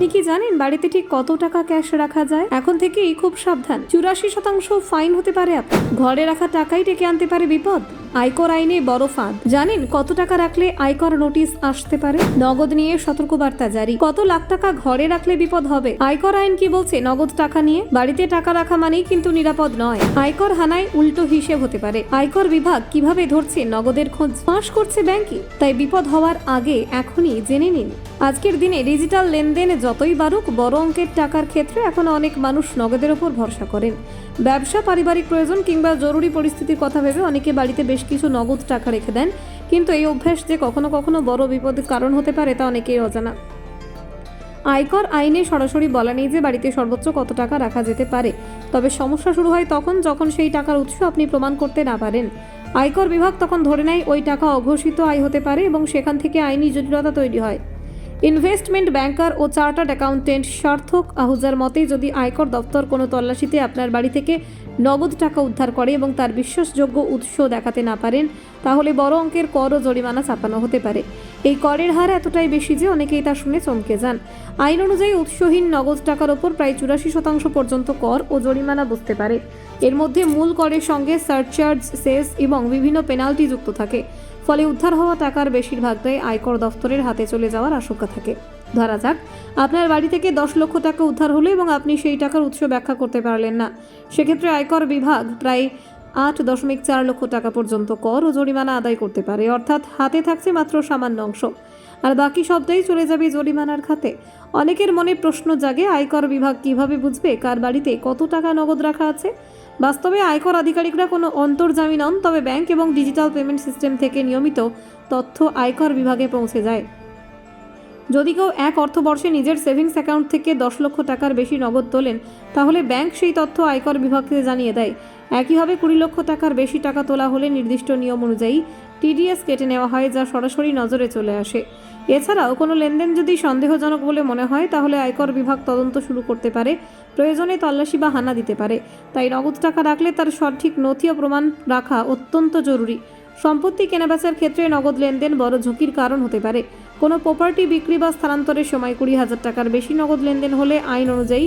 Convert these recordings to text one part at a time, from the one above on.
আপনি কি জানেন বাড়িতে ঠিক কত টাকা ক্যাশ রাখা যায়? এখন থেকেই খুব সাবধান। 84% ফাইন হতে পারে আপনার। ঘরে রাখা টাকাই ডেকে আনতে পারে বিপদ। আয়কর আইনে বড় ফাঁদ। জানেন কত টাকা রাখলে আয়কর নোটিশ আসতে পারে? নগদ নিয়ে সতর্কবার্তা জারি। কত লাখ টাকা ঘরে রাখলে বিপদ হবে? আয়কর আইন কি বলছে নগদ টাকা নিয়ে? বাড়িতে টাকা রাখা মানেই কিন্তু নিরাপদ নয়। আয়কর হানায় উল্টো হিসেব হতে পারে। আয়কর বিভাগ কিভাবে ধরছে নগদের খোঁজ? ফাঁস করছে ব্যাংকই। তাই বিপদ হওয়ার আগে এখনই জেনে নিন। আজকের দিনে ডিজিটাল লেনদেন যতই বাড়ুক, বড় অঙ্কের টাকার ক্ষেত্রে এখন অনেক মানুষ নগদের ওপর ভরসা করেন। ব্যবসা, পারিবারিক প্রয়োজন কিংবা জরুরি পরিস্থিতির কথা ভেবে অনেকে বাড়িতে বেশ কিছু নগদ টাকা রেখে দেন, কিন্তু এই অভ্যাস যে কখনো কখনো বড় বিপদের কারণ হতে পারে তা অনেকেই অজানা। আয়কর আইনে সরাসরি বলা নেই যে বাড়িতে সর্বোচ্চ কত টাকা রাখা যেতে পারে, তবে সমস্যা শুরু হয় তখন যখন সেই টাকার উৎস আপনি প্রমাণ করতে না পারেন। আয়কর বিভাগ তখন ধরে নেয় ওই টাকা অঘোষিত আয় হতে পারে এবং সেখান থেকে আইনি জটিলতা তৈরি হয়। ইনভেস্টমেন্ট ব্যাংকার ও চার্টার্ড অ্যাকাউন্টেন্ট সার্থক আহুজার মতে, যদি আয়কর দপ্তর কোনো তল্লাশিতে আপনার বাড়ি থেকে নগদ টাকা উদ্ধার করে এবং তার বিশ্বাসযোগ্য উৎস দেখাতে না পারেন, তাহলে বড় অঙ্কের কর ও জরিমানা চাপানো হতে পারে। এই করের হার এতটাই বেশি যে অনেকেই তা শুনে চমকে যান। আইন অনুযায়ী উৎসহীন নগদ টাকার ওপর প্রায় 84% পর্যন্ত কর ও জরিমানা বসতে পারে। এর মধ্যে মূল করের সঙ্গে সারচার্জ, সেস এবং বিভিন্ন পেনাল্টি যুক্ত থাকে। ফলে উদ্ধার হওয়া টাকার বেশিরভাগটাই আয়কর দফতরের হাতে চলে যাওয়ার আশঙ্কা থাকে। ধরা যাক আপনার বাড়ি থেকে 10 লক্ষ টাকা উদ্ধার হলো এবং আপনি সেই টাকার উৎস ব্যাখ্যা করতে পারলেন না। সেক্ষেত্রে আয়কর বিভাগ প্রায় 8.4 লক্ষ টাকা পর্যন্ত কর ও জরিমানা আদায় করতে পারে। অর্থাৎ হাতে থাকছে মাত্র সামান্য অংশ, আর বাকি সবটাই চলে যাবে জরিমানার খাতে। অনেকের মনে প্রশ্ন জাগে, আয়কর বিভাগ কিভাবে বুঝবে কার বাড়িতে কত টাকা নগদ রাখা আছে? বাস্তবে আয়কর আধিকারিকরা কোনো অন্তর্জামী নন, তবে ব্যাংক এবং ডিজিটাল পেমেন্ট সিস্টেম থেকে নিয়মিত তথ্য আয়কর বিভাগে পৌঁছে যায়। যদি কেউ এক অর্থবর্ষে নিজের সেভিংস অ্যাকাউন্ট থেকে 10 লক্ষ টাকার বেশি নগদ তোলেন, তাহলে ব্যাংক সেই তথ্য আয়কর বিভাগকে জানিয়ে দেয়। একইভাবে 20 লক্ষ টাকার বেশি টাকা তোলা হলে নির্দিষ্ট নিয়ম অনুযায়ী টিডিএস কেটে নেওয়া হয়, যা সরাসরি নজরে চলে আসে। এছাড়াও কোনো লেনদেন যদি সন্দেহজনক বলে মনে হয়, তাহলে আয়কর বিভাগ তদন্ত শুরু করতে পারে, প্রয়োজনে তল্লাশি বা হানা দিতে পারে। তাই নগদ টাকা রাখলে তার সঠিক নথি ও প্রমাণ রাখা অত্যন্ত জরুরি। সম্পত্তি কেনাবেচার ক্ষেত্রে নগদ লেনদেন বড় ঝুঁকির কারণ হতে পারে। কোনো প্রপার্টি বিক্রি বা স্থানান্তরের সময় 20,000 টাকার বেশি নগদ লেনদেন হলে আইন অনুযায়ী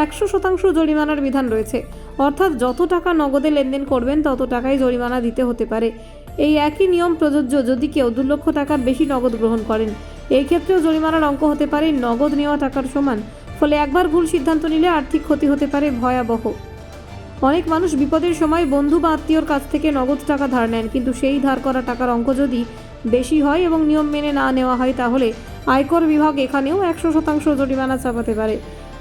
100% জরিমানার বিধান রয়েছে। অর্থাৎ যত টাকা নগদে লেনদেন করবেন তত টাকাই জরিমানা দিতে হতে পারে। এই একই নিয়ম প্রযোজ্য যদি কেউ 2 লক্ষ টাকার বেশি নগদ গ্রহণ করেন। এই ক্ষেত্রেও জরিমানার অঙ্ক হতে পারে নগদ নেওয়া টাকার সমান। ফলে একবার ভুল সিদ্ধান্ত নিলে আর্থিক ক্ষতি হতে পারে ভয়াবহ। অনেক মানুষ বিপদের সময় বন্ধু বা আত্মীয়র কাছ থেকে নগদ টাকা ধার নেন, কিন্তু সেই ধার করা টাকার অঙ্ক যদি বেশি হয় এবং নিয়ম মেনে না নেওয়া হয়, তাহলে আয়কর বিভাগ এখানেও 100% জরিমানা চাপাতে পারে।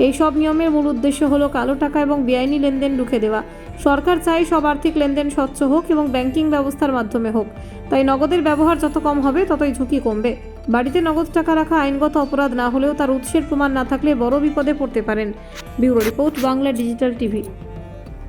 এই সব নিয়মের মূল উদ্দেশ্য হলো কালো টাকা এবং বেআইনি লেনদেন রুখে দেওয়া। সরকার চায় সব আর্থিক লেনদেন স্বচ্ছ হোক এবং ব্যাংকিং ব্যবস্থার মাধ্যমে হোক। তাই নগদের ব্যবহার যত কম হবে ততই ঝুঁকি কমবে। বাড়িতে নগদ টাকা রাখা আইনগত অপরাধ না হলেও তার উৎসের প্রমাণ না থাকলে বড় বিপদে পড়তে পারেন। Bureau report, Bangla digital TV.